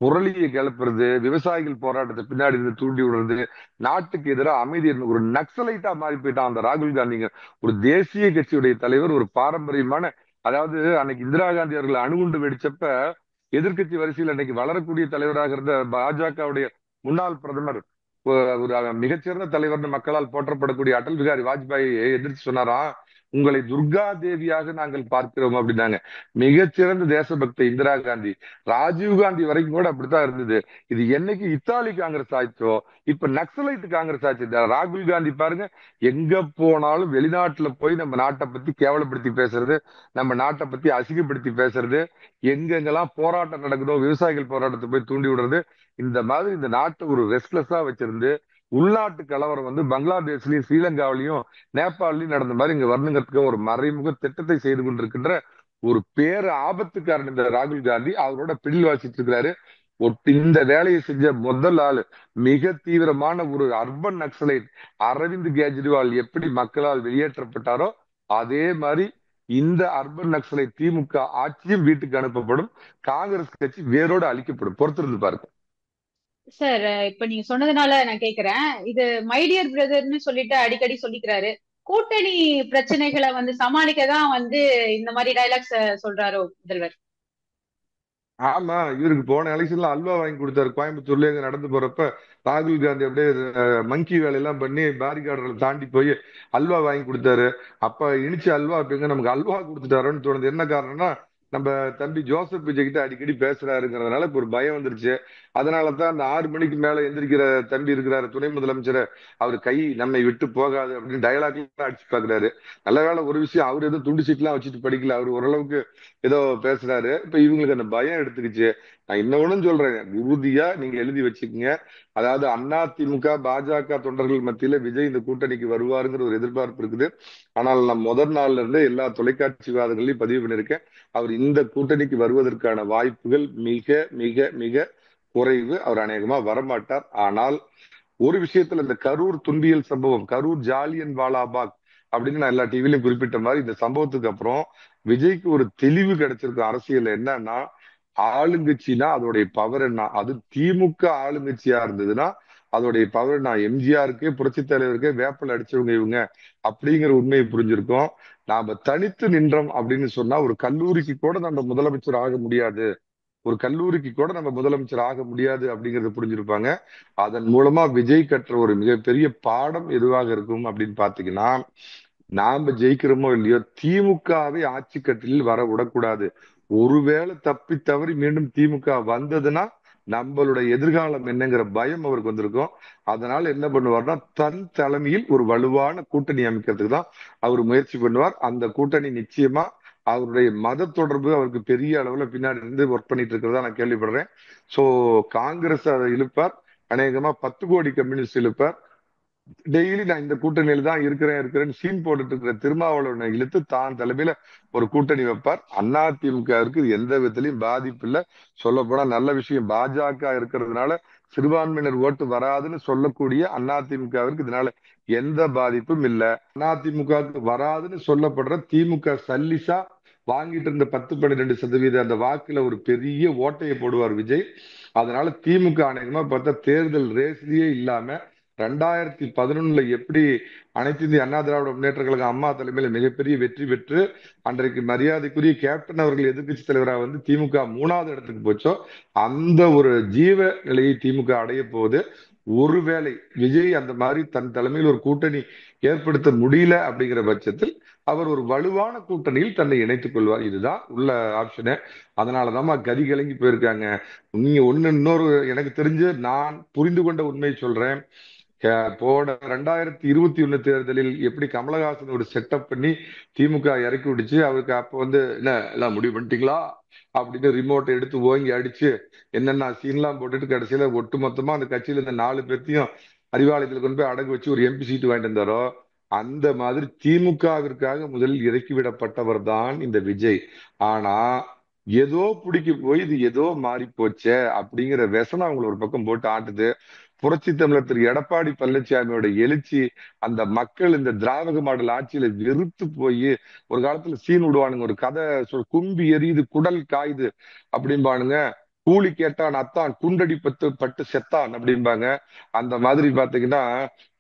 புரளியை கிளப்புறது, விவசாயிகள் போராட்டத்தை பின்னாடி இருந்து தூண்டி விடுறது, நாட்டுக்கு எதிராக அமைதி ஒரு நக்சலைட்டா மாறி போயிட்டான் அந்த ராகுல் காந்திங்க. ஒரு தேசிய கட்சியுடைய தலைவர், ஒரு பாரம்பரியமான, அதாவது அன்னைக்கு இந்திரா காந்தி அவர்கள் அணுகுண்டு வெடிச்சப்ப எதிர்க்கட்சி வரிசையில் அன்னைக்கு வளரக்கூடிய தலைவராக இருந்த பாஜகவுடைய முன்னாள் பிரதமர், ஒரு மிகச்சிறந்த தலைவர்னு மக்களால் போற்றப்படக்கூடிய அடல் பிகாரி வாஜ்பாயை எதிர்த்து சொன்னாராம், உங்களை துர்கா தேவியாக நாங்கள் பார்க்கிறோம் அப்படின்னாங்க. மிகச்சிறந்த தேசபக்தி இந்திரா காந்தி. ராஜீவ் காந்தி வரைக்கும் கூட அப்படித்தான் இருந்தது. இது என்னைக்கு இத்தாலி காங்கிரஸ் ஆயிடுச்சோ இப்ப நக்சலைட் காங்கிரஸ் ஆச்சு. ராகுல் காந்தி பாருங்க, எங்க போனாலும் வெளிநாட்டுல போய் நம்ம நாட்டை பத்தி கேவலப்படுத்தி பேசுறது, நம்ம நாட்டை பத்தி அசிங்கப்படுத்தி பேசுறது, எங்கெங்கெல்லாம் போராட்டம் நடக்குதோ விவசாயிகள் போராட்டத்தை போய் தூண்டி விடுறது, இந்த மாதிரி இந்த நாட்டை ஒரு ரெஸ்ட்லெஸ்ஸா வச்சிருந்து உள்நாட்டு கலவரம் வந்து பங்களாதேஷ்லயும் ஸ்ரீலங்காவிலையும் நேபாளிலையும் நடந்த மாதிரி இங்க வரணுங்கிறதுக்கு ஒரு மறைமுக திட்டத்தை செய்து கொண்டிருக்கின்ற ஒரு பேர ஆபத்துக்காரன் இந்த ராகுல் காந்தி. அவரோட பிடில் வாசிட்டு இருக்கிறாரு. இந்த வேலையை செஞ்ச முதல் ஆளு, மிக தீவிரமான ஒரு அர்பன் நக்சலைட் அரவிந்த் கெஜ்ரிவால் எப்படி மக்களால் வெளியேற்றப்பட்டாரோ அதே மாதிரி இந்த அர்பன் நக்சலைட் திமுக ஆட்சியும் வீட்டுக்கு அனுப்பப்படும். காங்கிரஸ் கட்சி வேரோடு அழிக்கப்படும். பொறுத்திருந்து பாருங்க. சார், இப்ப நீங்க சொன்னதுனால நான் கேக்குறேன். இது மை டியர் பிரதர்னு சொல்லிட்டு அடிக்கடி சொல்லிக்கிறாரு. கூட்டணி பிரச்சனைகளை வந்து சமாளிக்க தான் வந்து இந்த மாதிரி டைலாக்ஸ் சொல்றாரோ முதல்வர்? ஆமா, இவருக்கு போன எலெக்ஷன்ல அல்வா வாங்கி கொடுத்தாரு. கோயம்புத்தூர்ல இங்க நடந்து போறப்ப ராகுல் காந்தி அப்படியே மங்கி வேலையெல்லாம் பண்ணி பேரிகார்டர்ல தாண்டி போய் அல்வா வாங்கி கொடுத்தாரு. அப்ப இனிச்ச அல்வா இப்ப எங்க நமக்கு அல்வா கொடுத்துட்டாரோன்னு தோணுது. என்ன காரணம்னா நம்ம தம்பி ஜோசப் விஜய் கிட்ட அடிக்கடி பேசுறாருங்கிறதுனால இப்ப ஒரு பயம் வந்துருச்சு. அதனாலதான் அந்த 6 மணிக்கு மேல எந்திரிக்கிற தம்பி இருக்கிறாரு துணை முதலமைச்சர், அவர் கை நம்மை விட்டு போகாது அப்படின்னு டயலாக்லாம் அடிச்சு பாக்குறாரு. நல்ல வேளை ஒரு விஷயம், அவர் எதுவும் துண்டு சீட்லாம் வச்சுட்டு படிக்கல, அவர் ஓரளவுக்கு ஏதோ பேசுறாரு. இப்ப இவங்களுக்கு அந்த பயம் எடுத்துக்கிச்சு. நான் இன்னொன்னும் சொல்றேன், உறுதியா நீங்க எழுதி வச்சுக்கோங்க. அதாவது அதிமுக பாஜக தொண்டர்கள் மத்தியில விஜய் இந்த கூட்டணிக்கு வருவாருங்கிற ஒரு எதிர்பார்ப்பு இருக்குது. ஆனால் நான் முதல் நாள்ல இருந்து எல்லா தொலைக்காட்சி விவாதங்களையும் பதிவு பண்ணிருக்கேன். அவர் இந்த கூட்டணிக்கு வருவதற்கான வாய்ப்புகள் மிக மிக மிக குறைவு. அவர் அநேகமா வரமாட்டார். ஆனால் ஒரு விஷயத்துல, இந்த கரூர் துன்பியல் சம்பவம், கரூர் ஜாலியன் வாலாபாக் அப்படின்னு நான் எல்லா டிவிலையும் குறிப்பிட்ட மாதிரி, இந்த சம்பவத்துக்கு அப்புறம் விஜய்க்கு ஒரு தெளிவு கிடைச்சிருக்கும் அரசியல். என்னன்னா, ஆளுங்கட்சினா அதோடைய பவர் என்ன, அது திமுக ஆளுங்கட்சியா இருந்ததுன்னா அதோடைய பவர் என்ன, எம்ஜிஆருக்கு புரட்சி தலைவருக்கு வேப்பல் அடிச்சவங்க இவங்க அப்படிங்கிற உண்மையை புரிஞ்சிருக்கோம். நாம தனித்து நின்றோம் அப்படின்னு சொன்னா ஒரு கல்லூரிக்கு கூட நம்ம முதலமைச்சர் ஆக முடியாது, ஒரு கல்லூரிக்கு கூட நம்ம முதலமைச்சர் ஆக முடியாது அப்படிங்கறத புரிஞ்சிருப்பாங்க. அதன் மூலமா விஜய் கற்ற ஒரு மிகப்பெரிய பாடம் எதுவாக இருக்கும் அப்படின்னு பாத்தீங்கன்னா, நாம ஜெயிக்கிறோமோ இல்லையோ திமுகவை ஆட்சி கட்டிலில் வர விடக்கூடாது. ஒருவேளை தப்பி தவறி மீண்டும் திமுக வந்ததுன்னா நம்மளுடைய எதிர்காலம் என்னங்கிற பயம் அவருக்கு வந்திருக்கும். அதனால என்ன பண்ணுவார்னா, தன் தலைமையில் ஒரு வலுவான கூட்டணி அமைக்கிறதுக்கு தான் அவர் முயற்சி பண்ணுவார். அந்த கூட்டணி நிச்சயமா அவருடைய மத தொடர்பு அவருக்கு பெரிய அளவுல பின்னாடி இருந்து ஒர்க் பண்ணிட்டு இருக்கிறதா நான் கேள்விப்படுறேன். சோ காங்கிரஸ் அதை இழுப்பார். அநேகமா 10 கோடி கம்யூனிஸ்ட் இழுப்பார். டெய்லி நான் இந்த கூட்டணியில தான் இருக்கிறேன்னு சீன் போட்டுட்டு இருக்கிற திருமாவளவனை இழுத்து தான் தலைமையில ஒரு கூட்டணி வைப்பார். அதிமுகவிற்கு இது எந்த விதத்திலையும் பாதிப்பு இல்லை. சொல்ல போனா நல்ல விஷயம், பாஜக இருக்கிறதுனால சிறுபான்மையினர் ஓட்டு வராதுன்னு சொல்லக்கூடிய அதிமுகவிற்கு இதனால எந்த பாதிப்பும் இல்லை. அதிமுகவுக்கு வராதுன்னு சொல்லப்படுற திமுக சல்லிசா வாங்கிட்டு இருந்த 10-12% அந்த வாக்குல ஒரு பெரிய ஓட்டையை போடுவார் விஜய். அதனால திமுக அநேகமா பார்த்தா தேர்தல் ரேஸ்லயே இல்லாம 2011 எப்படி அனைத்து இந்திய அண்ணா திராவிட முன்னேற்ற கழகம் அம்மா தலைமையில மிகப்பெரிய வெற்றி பெற்று அன்றைக்கு மரியாதைக்குரிய கேப்டன் அவர்கள் எதிர்க்கட்சி தலைவராக வந்து திமுக 3வது இடத்துக்கு போச்சோ அந்த ஒரு ஜீவ நிலையை திமுக அடைய போகுது. ஒருவேளை விஜய் அந்த மாதிரி தன் தலைமையில் ஒரு கூட்டணி ஏற்படுத்த முடியல அப்படிங்கிற பட்சத்தில் அவர் ஒரு வலுவான கூட்டணியில் தன்னை இணைத்துக் கொள்வார். இதுதான் உள்ள ஆப்ஷனு. அதனாலதான் கதி கலங்கி போயிருக்காங்க. நீங்க ஒண்ணு இன்னொரு எனக்கு தெரிஞ்சு நான் புரிந்து கொண்ட உண்மையை சொல்றேன். போன 2021 தேர்தலில் எப்படி கமலஹாசன் ஒரு செட்டப் பண்ணி திமுக இறக்கி விடுச்சு, அவருக்கு அப்ப வந்து என்ன எல்லாம் முடிவு பண்ணிட்டீங்களா அப்படின்னு ரிமோட்டை எடுத்து ஓங்கி அடிச்சு என்னென்ன சீன்லாம் போட்டுட்டு கடைசியில ஒட்டு மொத்தமா அந்த கட்சியில இருந்த 4 பேர்த்தையும் அறிவாலயத்தில் கொண்டு போய் அடகு வச்சு ஒரு எம்பி சீட்டு வாங்கிட்டு வந்தாரோ, அந்த மாதிரி திமுகவிற்காக முதலில் இறக்கி விடப்பட்டவர் தான் இந்த விஜய். ஆனா ஏதோ பிடிக்க போய் இது ஏதோ மாறி போச்சே அப்படிங்கிற व्यசனம் அவங்களை ஒரு பக்கம் போட்டு ஆட்டுது. புரட்சி தமிழர் திரு எடப்பாடி பழனிசாமியோட எழுச்சி, அந்த மக்கள் இந்த திராவிட மாடல் ஆட்சியில வெறுத்து போய் ஒரு காலத்துல சீன் விடுவானுங்க, ஒரு கதை கும்பி எரியுது குடல் காயுது அப்படிம்பானுங்க. கூலி கேட்டான் அத்தான் குண்டடி பத்து பட்டு செத்தான் அப்படிம்பாங்க. அந்த மாதிரி பாத்தீங்கன்னா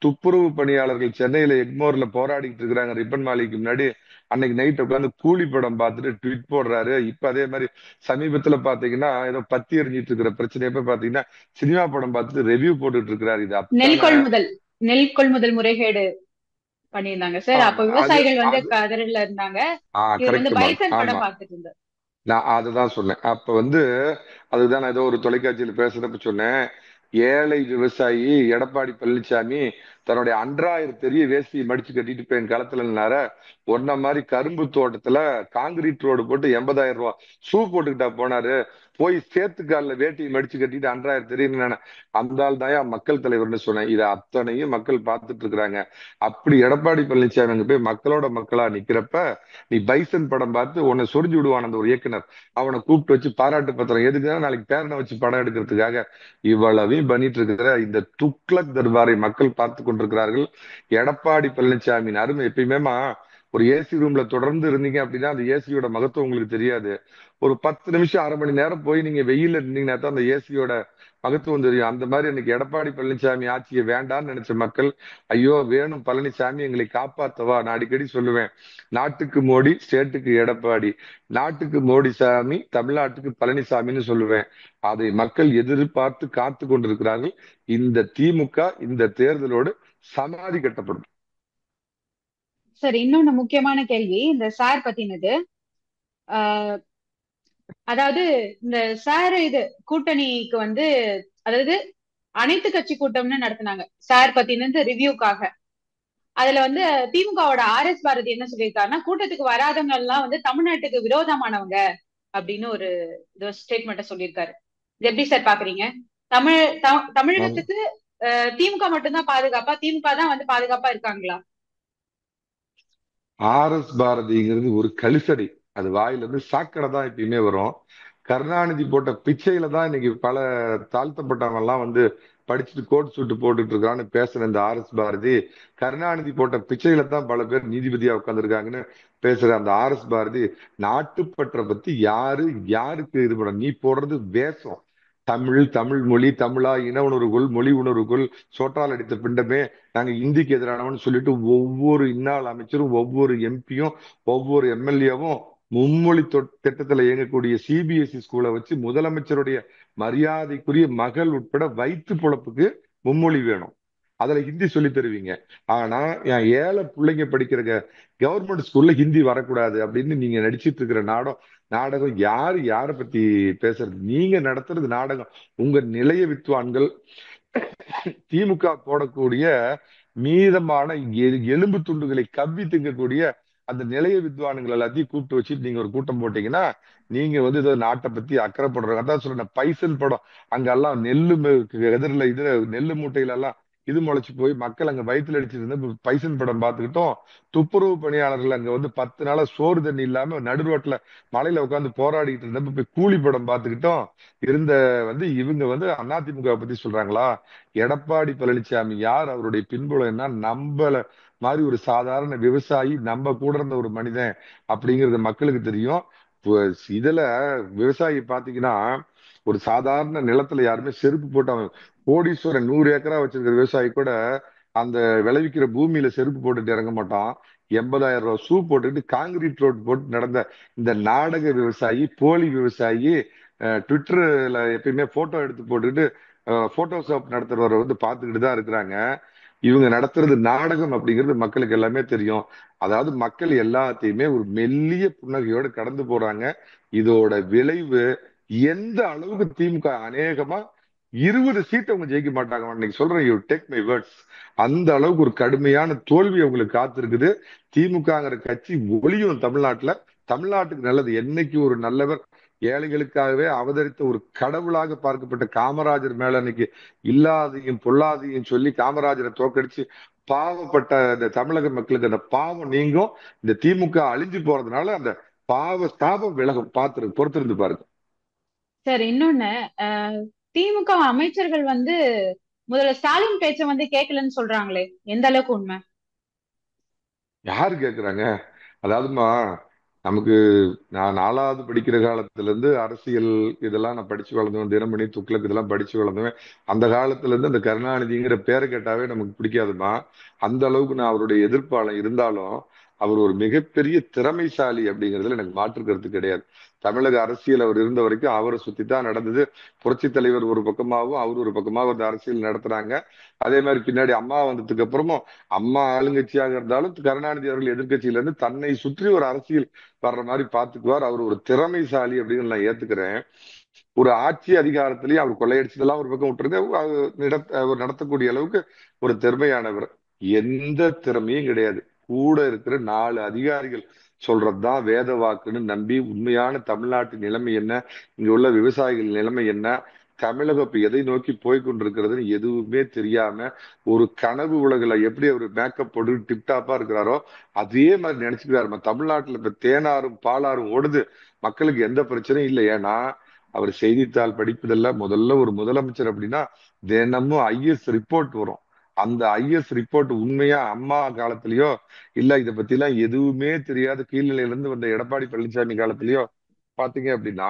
துப்புரவு பணியாளர்கள் சென்னையில எக்மோர்ல போராடிட்டு இருக்கிறாங்க ரிப்பன் மாளிகைக்கு முன்னாடி. அன்னைக்கு நைட் உட்காந்து கூலி படம் பார்த்துட்டு ட்வீட் போடுறாரு. இப்ப அதே மாதிரி சமீபத்துல பாத்தீங்கன்னா ஏதோ பத்தி எறிஞ்சிட்டு இருக்கிற பிரச்சனைய போய் பாத்தீங்கன்னா சினிமா படம் பார்த்துட்டு ரெவ்யூ போட்டுட்டு இருக்கிறாரு. இது நெல் அத்தனை கொள்முதல் நெல் கொள்முதல் முறைகேடு பண்ணியிருந்தாங்க சார். அப்ப அது விவசாயிகள் வந்து அது கதறல இருந்தாங்க. இவர் வந்து கரெக்ட் மேம். பைசன் ஆமா, படம் பார்த்துட்டு இருந்தார். நான் அதுதான் சொன்னேன். அப்ப வந்து அதுதான் நான் ஏதோ ஒரு தொலைக்காட்சியில் பேசுறப்ப சொன்னேன். ஏழை விவசாயி எடப்பாடி பழனிசாமி தன்னுடைய அன்றாயிரம் பெரிய வேஷ்டியை மடிச்சு கட்டிட்டு போய் என் களத்துல நின்னார, ஒன்ன மாதிரி கரும்பு தோட்டத்துல காங்கிரீட் ரோடு போட்டு 80,000 ரூபாய் ஷூ போட்டுக்கிட்டா போனாரு. போய் சேத்துக்கால வேட்டியை மடிச்சு கட்டிட்டு அன்றாயிரம் தெரியும். அந்த ஆள் தான் மக்கள் தலைவர்னு சொன்னேன். இதை அத்தனையும் மக்கள் பார்த்துட்டு இருக்கிறாங்க. அப்படி எடப்பாடி பழனிசாமி அங்க போய் மக்களோட மக்களா நிக்கிறப்ப நீ பைசன் படம் பார்த்து உன்னை சொரிஞ்சு விடுவான் அந்த ஒரு இயக்குனர். அவனை கூப்பிட்டு வச்சு பாராட்டு பத்திரம் எதுக்குன்னா நாளைக்கு பேரனை வச்சு படம் எடுக்கிறதுக்காக இவ்வளவையும் பண்ணிட்டு இருக்கிற இந்த துக்ளக் தர்பாரை மக்கள் பார்த்து கொண்டிருக்கிறார்கள். எடப்பாடி பழனிசாமியின் அருமை எப்பயுமேமா ஒரு ஏசி ரூம்ல தொடர்ந்து இருந்தீங்க அப்படின்னா அந்த ஏசியோட மகத்துவம் உங்களுக்கு தெரியாது. ஒரு 10 நிமிஷம் அரை மணி நேரம் போய் நீங்க வெயில்ல இருந்தீங்கன்னா தான் அந்த ஏசியோட மகத்துவம் தெரியும். அந்த மாதிரி இன்னைக்கு எடப்பாடி பழனிசாமி ஆட்சியை வேண்டாம்னு நினைச்ச மக்கள் ஐயோ வேணும் பழனிசாமி எங்களை காப்பாத்தவா. நான் அடிக்கடி சொல்லுவேன், நாட்டுக்கு மோடி ஸ்டேட்டுக்கு எடப்பாடி, நாட்டுக்கு மோடி சாமி தமிழ்நாட்டுக்கு பழனிசாமின்னு சொல்லுவேன். அதை மக்கள் எதிர்பார்த்து காத்து கொண்டிருக்கிறார்கள். இந்த திமுக இந்த தேர்தலோடு சமாதி கட்டப்படும். சார் இன்னொன்னு முக்கியமான கேள்வி இந்த சார் பத்தினது. ஆஹ் அதாவது இந்த சார் இது கூட்டணிக்கு வந்து, அதாவது அனைத்து கட்சி கூட்டம்னு நடத்துனாங்க சார் பத்தினது ரிவ்யூக்காக. அதுல வந்து திமுகவோட எஸ் பாரதி என்ன சொல்லியிருக்காருன்னா, கூட்டத்துக்கு வராதவங்க எல்லாம் வந்து தமிழ்நாட்டுக்கு விரோதமானவங்க அப்படின்னு ஒரு ஸ்டேட்மெண்ட்டை சொல்லியிருக்காரு. இது எப்படி சார் பாக்குறீங்க? தமிழகத்துக்கு திமுக மட்டும்தான் பாதுகாப்பா, திமுக தான் வந்து பாதுகாப்பா இருக்காங்களா? பாரதிங்கிறது ஒரு கலிசடை. அது வாயில இருந்து சாக்கடை தான் எப்பயுமே வரும். கருணாநிதி போட்ட பிச்சையில தான் இன்னைக்கு பல தாழ்த்தப்பட்டவங்க எல்லாம் வந்து படிச்சுட்டு கோட் சூட்டு போட்டுட்டு இருக்கான்னு பேசுற இந்த பாரதி, கருணாநிதி போட்ட பிச்சையில தான் பல பேர் நீதிபதியா உட்கார்ந்துருக்காங்கன்னு பேசுற அந்த பாரதி, நாட்டுப்பற்றை பத்தி யாருக்கு இது பண்ண நீ போடுறது வேஷம். தமிழ், தமிழ் மொழி, தமிழா, இன உணர்வுகள், மொழி உணர்வுகள், சோற்றால் அடித்த பிண்டமே, நாங்க இந்திக்கு எதிரானவன்னு சொல்லிட்டு ஒவ்வொரு இன்னாள் அமைச்சரும் ஒவ்வொரு எம்பியும் ஒவ்வொரு எம்எல்ஏவும் மும்மொழி திட்டத்துல இயங்கக்கூடிய சிபிஎஸ்இ ஸ்கூலை வச்சு முதலமைச்சருடைய மரியாதைக்குரிய மகள் உட்பட வயிற்று பொழப்புக்கு மும்மொழி வேணும். அதுல ஹிந்தி சொல்லி தருவீங்க. ஆனா என் ஏழை பிள்ளைங்க படிக்கிற கவர்மெண்ட் ஸ்கூல்ல ஹிந்தி வரக்கூடாது அப்படின்னு நீங்க நடிச்சிட்டு இருக்கிற நாடகம் யாரை பத்தி பேசுறது? நீங்க நடத்துறது நாடகம். உங்க நிலைய வித்வான்கள் திமுக போடக்கூடிய மீதமான எலும்பு துண்டுகளை கவ்வி திங்கக்கூடிய அந்த நிலைய வித்வானுங்கள் எல்லாத்தையும் கூப்பிட்டு வச்சுட்டு நீங்க ஒரு கூட்டம் போட்டீங்கன்னா நீங்க வந்து ஏதோ நாட்டை பத்தி அக்கறைப்படுறாங்க. அதான் சொல்றேன், பைசன் படம் அங்கெல்லாம் எதிரில இதுல நெல்லு மூட்டையில எல்லாம் இது முளைச்சு போய் மக்கள் அங்க வயிற்றுல அடிச்சிட்டு இருந்த பைசன் படம் பார்த்துக்கிட்டோம். துப்புரவு பணியாளர்கள் அங்க வந்து 10 நாளா சோறு தண்ணி இல்லாம நடு ரோட்ல மலையில உட்காந்து போராடிட்டு இருந்தப்ப போய் கூலி படம் பார்த்துக்கிட்டோம். இருந்த வந்து இவங்க வந்து அதிமுக பத்தி சொல்றாங்களா? எடப்பாடி பழனிசாமி யார், அவருடைய பின்புலம் என்ன, நம்மள மாதிரி ஒரு சாதாரண விவசாயி நம்ம கூட இருந்த ஒரு மனிதன் அப்படிங்கறது மக்களுக்கு தெரியும். இதுல விவசாயி பாத்தீங்கன்னா ஒரு சாதாரண நிலத்துல யாருமே செருப்பு போட்டு அவன் கோடீஸ்வரன் 100 ஏக்கரா வச்சிருக்கிற விவசாயி கூட அந்த விளைவிக்கிற பூமியில செருப்பு போட்டுட்டு இறங்க மாட்டான். 80,000 ரூபாய் ஷூ போட்டுட்டு காங்கிரீட் ரோட் போட்டு நடந்த இந்த நாடக விவசாயி, போலி விவசாயி, ட்விட்டர்ல எப்பயுமே போட்டோ எடுத்து போட்டுட்டு போட்டோஷாப் நடத்துறவரை வந்து பார்த்துக்கிட்டு தான் இருக்கிறாங்க. இவங்க நடத்துறது நாடகம் அப்படிங்கிறது மக்களுக்கு எல்லாமே தெரியும். அதாவது மக்கள் எல்லாத்தையுமே ஒரு மெல்லிய புன்னகையோடு கடந்து போறாங்க. இதோட விளைவு எந்த அளவுக்கு திமுக அநேகமா 20 சீட்டு அவங்க ஜெயிக்க மாட்டாங்க. நான் இன்னைக்கு சொல்றேன், யூ டேக் மை வேர்ட்ஸ். அந்த அளவுக்கு ஒரு கடுமையான தோல்வி அவங்களுக்கு காத்திருக்குது. திமுகங்கிற கட்சி ஒளியும் தமிழ்நாட்டுல. தமிழ்நாட்டுக்கு நல்லது. என்னைக்கு ஒரு நல்லவர் ஏழைகளுக்காகவே அவதரித்த ஒரு கடவுளாக பார்க்கப்பட்ட காமராஜர் மேல இன்னைக்கு இல்லாதையும் பொல்லாதையும் சொல்லி காமராஜரை தோக்கடிச்சு பாவப்பட்ட இந்த தமிழக மக்களுக்கு அந்த பாவம் நீங்கும். இந்த திமுக அழிஞ்சு போறதுனால அந்த பாவ சாபம் விலகும். பார்த்து பொறுத்திருந்து பாருங்க. சார், இன்னொன்னு, திமுக அமைச்சர்கள் வந்து முதல்ல ஸ்டாலின் பேச்ச வந்து கேட்கலன்னு சொல்றாங்களே, எந்த அளவுக்கு உண்மை? யாரு கேக்குறாங்க? அதாவதுமா, நமக்கு நான் 4வது படிக்கிற காலத்துல இருந்து அரசியல் இதெல்லாம் நான் படிச்சு வளர்ந்தவன். தினமணி, துக்ளக் இதெல்லாம் படிச்சு வளர்ந்தவன். அந்த காலத்துல இருந்து அந்த கருணாநிதிங்கிற பேரை கேட்டாவே நமக்கு பிடிக்காதுமா. அந்த அளவுக்கு நான் அவருடைய எதிர்ப்பாளன் இருந்தாலும் அவர் ஒரு மிகப்பெரிய திறமைசாலி அப்படிங்கிறதுல எனக்கு மாற்று கருத்து கிடையாது. தமிழக அரசியல் அவர் இருந்த வரைக்கும் அவரை சுத்தி தான் நடந்தது. புரட்சி தலைவர் ஒரு பக்கமாகவும் அவர் ஒரு பக்கமாக அந்த அரசியல் நடத்துறாங்க. அதே மாதிரி பின்னாடி அம்மா வந்ததுக்கு அப்புறமும் அம்மா ஆளுங்கட்சியாக இருந்தாலும் கருணாநிதி அவர்கள் எதிர்க்கட்சியில இருந்து தன்னை சுற்றி ஒரு அரசியல் வர்ற மாதிரி பாத்துக்குவார். அவர் ஒரு திறமைசாலி அப்படின்னு நான் ஏத்துக்கிறேன். ஒரு ஆட்சி அதிகாரத்திலேயே அவர் கொள்ளையடிச்சதெல்லாம் ஒரு பக்கம் விட்டுருங்க. அவர் நடத்தக்கூடிய அளவுக்கு ஒரு திறமையானவர். எந்த திறமையும் கிடையாது. கூட இருக்கிற 4 அதிகாரிகள் சொல்றதுதான் வேத வாக்குன்னு நம்பி உண்மையான தமிழ்நாட்டு நிலைமை என்ன, இங்க உள்ள விவசாயிகள் நிலைமை என்ன, தமிழகம் இப்ப எதை நோக்கி போய் கொண்டிருக்கிறதுன்னு எதுவுமே தெரியாம ஒரு கனவு உலகில எப்படி அவர் மேக்கப் போட்டு டிப்டாப்பா இருக்கிறாரோ அதே மாதிரி நினைச்சுக்கிறாரு. தமிழ்நாட்டுல இப்ப தேனாரும் பாலாரும் ஓடுது. மக்களுக்கு எந்த பிரச்சனையும் இல்லை. ஏன்னா அவர் செய்தித்தாள் படிப்பதில்ல. முதல்ல ஒரு முதலமைச்சர் அப்படின்னா தினமும் ஐஎஸ் ரிப்போர்ட் வரும். அந்த ஐஎஸ் ரிப்போர்ட் உண்மையா அம்மா காலத்திலயோ இல்ல இதை பத்தி எல்லாம் எதுவுமே தெரியாத கீழ்நிலையில இருந்து வந்த எடப்பாடி பழனிசாமி காலத்திலயோ பாத்தீங்க அப்படின்னா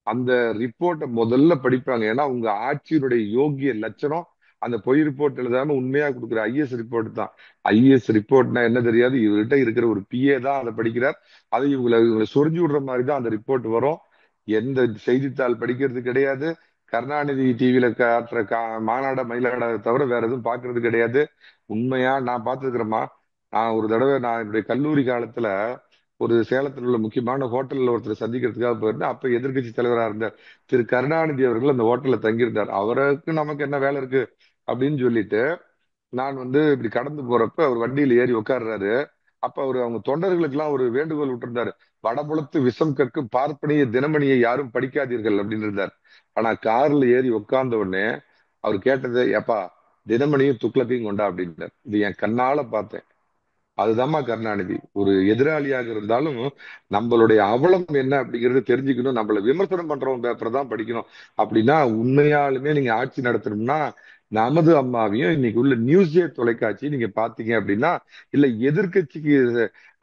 அந்த ரிப்போர்ட்டை முதல்ல படிப்பாங்க. ஏன்னா உங்க ஆட்சியினுடைய யோகிய லட்சணம் அந்த பொய் ரிப்போர்ட் எழுதாம உண்மையா கொடுக்குற ஐஎஸ் ரிப்போர்ட் தான். ஐஎஸ் ரிப்போர்ட்னா என்ன தெரியாது. இவர்கிட்ட இருக்கிற ஒரு பிஏ தான் அதை படிக்கிறார். அதை இவங்களை சொரிஞ்சு விடுற மாதிரி தான் அந்த ரிப்போர்ட் வரும். எந்த செய்தித்தாள் படிக்கிறது கிடையாது. கருணாநிதி டிவியில காட்டுற மாநாட மயிலாட தவிர வேற எதுவும் பாக்குறது கிடையாது. உண்மையா நான் பார்த்துருக்கிறேம்மா. நான் ஒரு தடவை நான் என்னுடைய கல்லூரி காலத்துல ஒரு சேலத்தில் உள்ள முக்கியமான ஹோட்டல்ல ஒருத்தர் சந்திக்கிறதுக்காக போயிருந்தேன். அப்ப எதிர்க்கட்சி தலைவராக இருந்த திரு கருணாநிதி அவர்கள் அந்த ஹோட்டல்ல தங்கியிருந்தார். அவருக்கு நமக்கு என்ன வேலை இருக்கு அப்படின்னு சொல்லிட்டு நான் வந்து இப்படி கடந்து போறப்ப அவர் வண்டியில ஏறி உட்கார்றாரு. அப்ப அவர் அவங்க தொண்டர்களுக்கு எல்லாம் ஒரு வேண்டுகோள் விட்டிருந்தாரு. வடபுலத்து விஷம் கற்கும் பார்ப்பனிய தினமணியை யாரும் படிக்காதீர்கள் அப்படின்னு இருந்தார். ஆனா கார்ல ஏறி உட்கார்ந்த உடனே அவர் கேட்டது, ஏப்பா தினமணியும் துக்ளக்கையும் கொண்டா அப்படின்னார். இது என் கண்ணால பார்த்தேன். அதுதாம்மா கருணாநிதி. ஒரு எதிராளியாக இருந்தாலும் நம்மளுடைய அவலம் என்ன அப்படிங்கறது தெரிஞ்சுக்கணும். நம்மள விமர்சனம் பண்றவங்க பேப்பர் தான் படிக்கணும். அப்படின்னா உண்மையாலுமே நீங்க ஆட்சி நடத்தணும்னா நமது அம்மாவையும் இன்னைக்கு உள்ள நியூஸே தொலைக்காட்சி நீங்க பாத்தீங்க அப்படின்னா இல்ல எதிர்க்கட்சிக்கு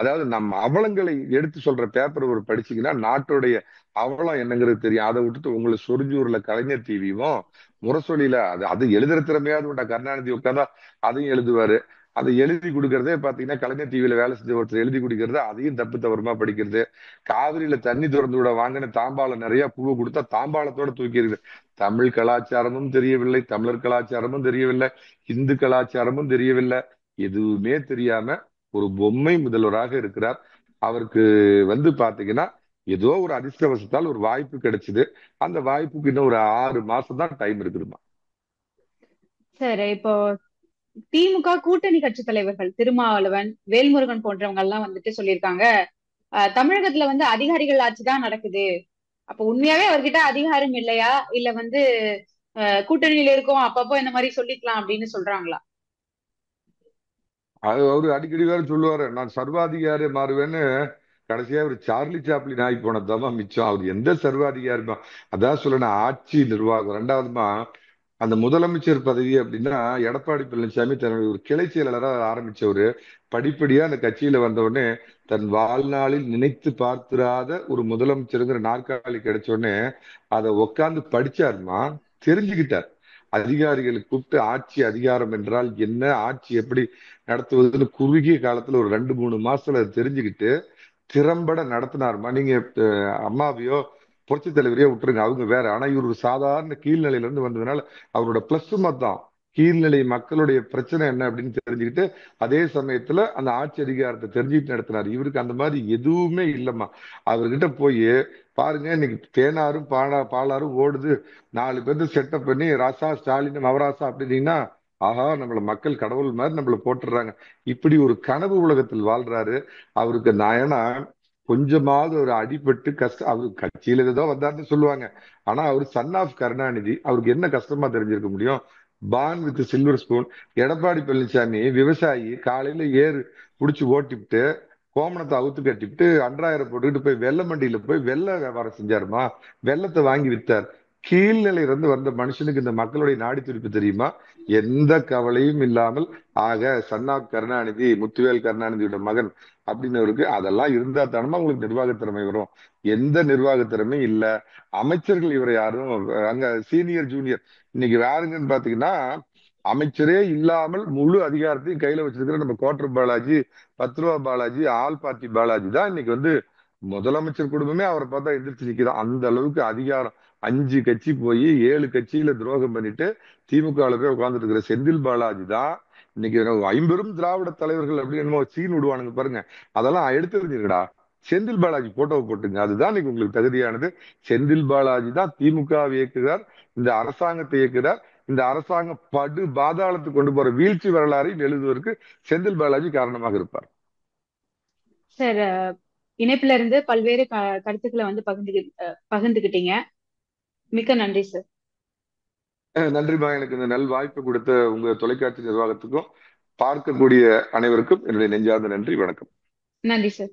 அதாவது நம்ம அவலங்களை எடுத்து சொல்ற பேப்பர் ஒரு படிச்சீங்கன்னா நாட்டுடைய அவலம் என்னங்கிறது தெரியும். அதை விட்டுட்டு உங்களை சொரிஞ்சூர்ல கலைஞர் டிவியும் முரசொலியில அது அது எழுதுற திறமையாவது உண்டா? கருணாநிதி உட்கார்ந்தா அதையும் எழுதுவாரு. அதை எழுதி கொடுக்கறதே பாத்தீங்கன்னா கலைஞர் டிவியில வேலை செஞ்ச ஒருத்தர் எழுதி கொடுக்கறது அதையும் தப்பு தவறுமா படிக்கிறது. காவிரியில தண்ணி திறந்து விட வாங்கின தாம்பாளம் நிறைய பூவை கொடுத்தா தாம்பாளத்தோட தூக்கிடுது. தமிழ் கலாச்சாரமும் தெரியவில்லை, தமிழர் கலாச்சாரமும் தெரியவில்லை, இந்து கலாச்சாரமும் தெரியவில்லை. எதுவுமே தெரியாம ஒரு பொம்மை முதல்வராக இருக்கிறார். அவருக்கு வந்து பாத்தீங்கன்னா ஏதோ ஒரு அதிர்ஷ்டவசத்தால் ஒரு வாய்ப்பு கிடைச்சது. அந்த வாய்ப்புக்கு இன்னும் ஒரு 6 மாசம் தான் டைம் இருக்குதுமா. சார், இப்போ திமுக கூட்டணி கட்சி தலைவர்கள் திருமாவளவன், வேல்முருகன் போன்றவங்க எல்லாம் வந்துட்டு சொல்லியிருக்காங்க, தமிழகத்துல வந்து அதிகாரிகள் ஆட்சி தான் நடக்குது. அப்ப உண்மையாவே அவர்கிட்ட அதிகாரம் இல்லையா, இல்ல வந்து கூட்டணியில இருக்கோம் அப்பப்போ இந்த மாதிரி சொல்லிக்கலாம் அப்படின்னு சொல்றாங்களா? அது அவரு அடிக்கடி வேற சொல்லுவாரு, நான் சர்வாதிகாரி மாறுவேன்னு. கடைசியா ஒரு சார்லி சாப்ளின் ஆகி போனதுதான் மிச்சம். அவர் எந்த சர்வாதிகாரிமா? அதான் சொல்லணும், ஆட்சி நிர்வாகம். ரெண்டாவதுமா அந்த முதலமைச்சர் பதவி அப்படின்னா எடப்பாடி பழனிசாமி தன்னுடைய ஒரு கிளை செயலாளராக ஆரம்பிச்சவரு. படிப்படியா அந்த கட்சியில வந்த உடனே தன் வாழ்நாளில் நினைத்து பார்த்திராத ஒரு முதலமைச்சருங்கிற நாற்காலி கிடைச்ச உடனே அதை உட்கார்ந்து படிச்சாருமா, தெரிஞ்சுக்கிட்டார். அதிகாரிகளை கூப்பிட்டு ஆட்சி அதிகாரம் என்றால் என்ன, ஆட்சி எப்படி நடத்துவதுன்னு குறுகிய காலத்துல ஒரு 2 3 மாசத்துல அதை தெரிஞ்சுக்கிட்டு திறம்பட நடத்தினாருமா. நீங்க அம்மாவையோ புரட்சி தலைவரையோ விட்டுருங்க, அவங்க வேற. ஆனா இவர் ஒரு சாதாரண கீழ்நிலையில இருந்து வந்ததுனால அவரோட பிளஸ் தான் கீழ்நிலை மக்களுடைய பிரச்சனை என்ன அப்படின்னு தெரிஞ்சுக்கிட்டு அதே சமயத்துல அந்த ஆட்சி அதிகாரத்தை தெரிஞ்சுக்கிட்டு நடத்தினார். இவருக்கு அந்த மாதிரி எதுவுமே இல்லம்மா. அவர்கிட்ட போய் பாருங்க, இன்னைக்கு தேனாரும் பாலாரும் ஓடுது, 4 பேர்த்து செட்டப் பண்ணி ராசா ஸ்டாலின் மவராசா அப்படின்னீங்கன்னா ஆஹா, நம்மள மக்கள் கடவுள் மாதிரி நம்மள போட்டுடுறாங்க. இப்படி ஒரு கனவு உலகத்தில் வாழ்றாரு. அவருக்கு நான் ஏன்னா கொஞ்சமாவது ஒரு அடிபட்டு கஷ்டம், அவரு கட்சியில ஏதோ வந்தாருன்னு சொல்லுவாங்க. ஆனா அவர் சன் ஆஃப் கருணாநிதி, அவருக்கு என்ன கஷ்டமா தெரிஞ்சிருக்க முடியும்? பான் with silver spoon. Edappadi Palaniswami விவசாயி, காலையில ஏறு புடிச்சு ஓட்டிவிட்டு கோமணத்தை அவுத்து கட்டிவிட்டு அன்றாயிரம் போட்டுக்கிட்டு போய் வெள்ளை மண்டியில போய் வெள்ளை வியாபாரம் செஞ்சாருமா, வெள்ளத்தை வாங்கி வித்தார். கீழ்நிலையில இருந்து வந்த மனுஷனுக்கு இந்த மக்களுடைய நாடி துடிப்பு தெரியுமா? எந்த கவலையும் இல்லாமல், ஆக சன் ஆஃப் கருணாநிதி, முத்துவேல் கருணாநிதியோட மகன் அப்படின்னவருக்கு அதெல்லாம் இருந்தா தானமா உங்களுக்கு நிர்வாக திறமை வரும். எந்த நிர்வாக திறமையும் இல்ல. அமைச்சர்கள் இவரை யாரும் அங்க சீனியர் ஜூனியர் இன்னைக்கு யாருங்கன்னு பாத்தீங்கன்னா, அமைச்சரே இல்லாமல் முழு அதிகாரத்தையும் கையில வச்சிருக்கிற நம்ம கோட்டர் பாலாஜி, 10 ரூபா பாலாஜி, ஆல் பார்ட்டி பாலாஜி தான் இன்னைக்கு வந்து முதலமைச்சர் குடும்பமே அவரை பார்த்தா எதிர்த்து நிக்குதான். அந்த அளவுக்கு அதிகாரம். 5 கட்சி போய் 7 கட்சியில துரோகம் பண்ணிட்டு திமுகவுல போய் உட்கார்ந்துட்டு இருக்கிற செந்தில் பாலாஜி தான் இன்னைக்கு ஐம்பெரும் திராவிட தலைவர்கள் அப்படின்னு என்னமோ சீன் விடுவானுங்க பாருங்க, அதெல்லாம் எடுத்துருங்கடா. செந்தில் பாலாஜி போட்டோவை போட்டுங்க, அதுதான் இன்னைக்கு உங்களுக்கு தகுதியானது. செந்தில் பாலாஜி தான் திமுகவை இயக்குகிறார், இந்த அரசாங்கத்தை இயக்குகிறார். இந்த அரசாங்கம் படு பாதாளத்துக்கு கொண்டு போற வீழ்ச்சி வரலாறை எழுதுவதற்கு செந்தில் பாலாஜி காரணமாக இருப்பார். சார், இணைப்புல இருந்து பல்வேறு கருத்துக்களை வந்து பகிர்ந்துகிட்டீங்க. மிக்க நன்றி சார். நன்றிமா, எனக்கு இந்த நல் வாய்ப்பு கொடுத்த உங்க தொலைக்காட்சி நிர்வாகத்துக்கும் பார்க்கக்கூடிய அனைவருக்கும் என்னுடைய நெஞ்சார்ந்த நன்றி. வணக்கம். நன்றி சார்.